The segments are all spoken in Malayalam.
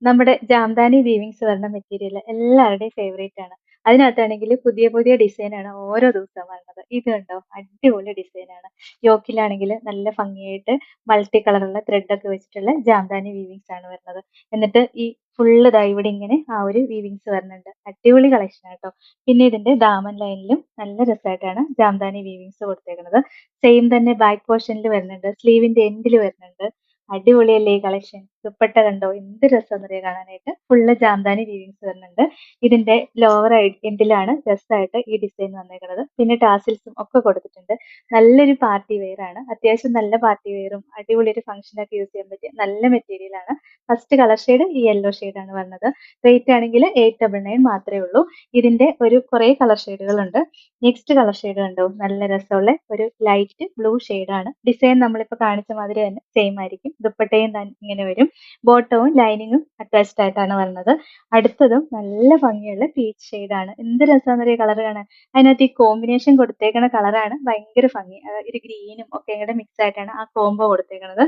നമ്മുടെ ജാംദാനി വീവിങ്സ് പറഞ്ഞ മെറ്റീരിയൽ എല്ലാവരുടെയും ഫേവറേറ്റ് ആണ്. അതിനകത്താണെങ്കിൽ പുതിയ പുതിയ ഡിസൈനാണ് ഓരോ ദിവസവും വരുന്നത്. ഇത് കണ്ടോ അടിപൊളി ഡിസൈനാണ്. യോക്കിലാണെങ്കിൽ നല്ല ഭംഗിയായിട്ട് മൾട്ടി കളറുള്ള ത്രെഡ് ഒക്കെ വെച്ചിട്ടുള്ള ജാംദാനി വീവിങ്സ് ആണ് വരുന്നത്. എന്നിട്ട് ഈ ഫുള്ള് ദാ ഇവിടെ ഇങ്ങനെ ആ ഒരു വീവിങ്സ് വരുന്നുണ്ട്. അടിപൊളി കളക്ഷൻ ആട്ടോ. പിന്നെ ഇതിന്റെ ദാമൻ ലൈനിലും നല്ല രസമായിട്ടാണ് ജാംദാനി വീവിങ്സ് കൊടുത്തേക്കുന്നത്. സെയിം തന്നെ ബാക്ക് പോർഷനിൽ വരുന്നുണ്ട്. സ്ലീവിന്റെ എൻഡിൽ വരുന്നുണ്ട്. അടിപൊളിയല്ലേ ഈ കളക്ഷൻ. ദുപ്പട്ട കണ്ടോ എന്ത് രസമെന്നറിയോ കാണാനായിട്ട്. ഫുള്ള് ജാംദാനി വീവിങ്സ് വരുന്നുണ്ട്. ഇതിന്റെ ലോവർ എൻഡിലാണ് രസമായിട്ട് ഈ ഡിസൈൻ വന്നേക്കുന്നത്. പിന്നെ ടാസിൽസും ഒക്കെ കൊടുത്തിട്ടുണ്ട്. നല്ലൊരു പാർട്ടി വെയർ ആണ്. അത്യാവശ്യം നല്ല പാർട്ടി വെയറും അടിപൊളി ഒരു ഫംഗ്ഷനൊക്കെ യൂസ് ചെയ്യാൻ പറ്റിയ നല്ല മെറ്റീരിയൽ ആണ്. ഫസ്റ്റ് കളർ ഷെയ്ഡ് ഈ യെല്ലോ ആണ് വരുന്നത്. റേറ്റ് ആണെങ്കിൽ 899 മാത്രമേ ഉള്ളൂ. ഇതിന്റെ ഒരു കുറെ കളർ ഷെയ്ഡുകൾ ഉണ്ട്. നെക്സ്റ്റ് കളർ ഷെയ്ഡ് കണ്ടോ നല്ല രസമുള്ള ഒരു ലൈറ്റ് ബ്ലൂ ആണ്. ഡിസൈൻ നമ്മളിപ്പോൾ കാണിച്ച മാതിരി തന്നെ സെയിം ആയിരിക്കും. ദുപ്പട്ടയും ഇങ്ങനെ വരും. ബോട്ടവും ലൈനിങ്ങും അറ്റാച്ച്ഡ് ആയിട്ടാണ് വരുന്നത്. അടുത്തതും നല്ല ഭംഗിയുള്ള പീച്ച് ആണ്. എന്ത് രസമാണെന്നറിയ കളർ കാണാൻ. അതിനകത്ത് ഈ കോമ്പിനേഷൻ കൊടുത്തേക്കുന്ന കളറാണ് ഭയങ്കര ഭംഗി. ഒരു ഗ്രീനും ഒക്കെ കൂടെ മിക്സ് ആയിട്ടാണ് ആ കോംബോ കൊടുത്തേക്കുന്നത്.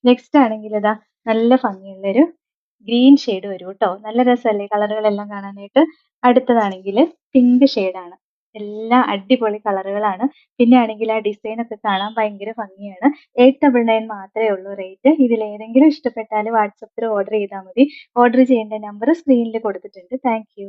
നെക്സ്റ്റ് ആണെങ്കിൽ ഇതാ നല്ല ഭംഗിയുള്ള ഒരു ഗ്രീൻ ഷെയ്ഡ് വരും കേട്ടോ. നല്ല രസമല്ലേ കളറുകളെല്ലാം കാണാനായിട്ട്. അടുത്തതാണെങ്കിൽ പിങ്ക് ആണ്. എല്ലാം അടിപൊളി കളറുകളാണ്. പിന്നെ ആണെങ്കിൽ ആ ഡിസൈൻ ഒക്കെ കാണാൻ ഭയങ്കര ഭംഗിയാണ്. 899 മാത്രമേ ഉള്ളൂ റേറ്റ്. ഇതിൽ ഏതെങ്കിലും ഇഷ്ടപ്പെട്ടാൽ വാട്സപ്പിൽ ഓർഡർ ചെയ്താൽ മതി. ഓർഡർ ചെയ്യേണ്ട നമ്പർ സ്ക്രീനിൽ കൊടുത്തിട്ടുണ്ട്. Thank you.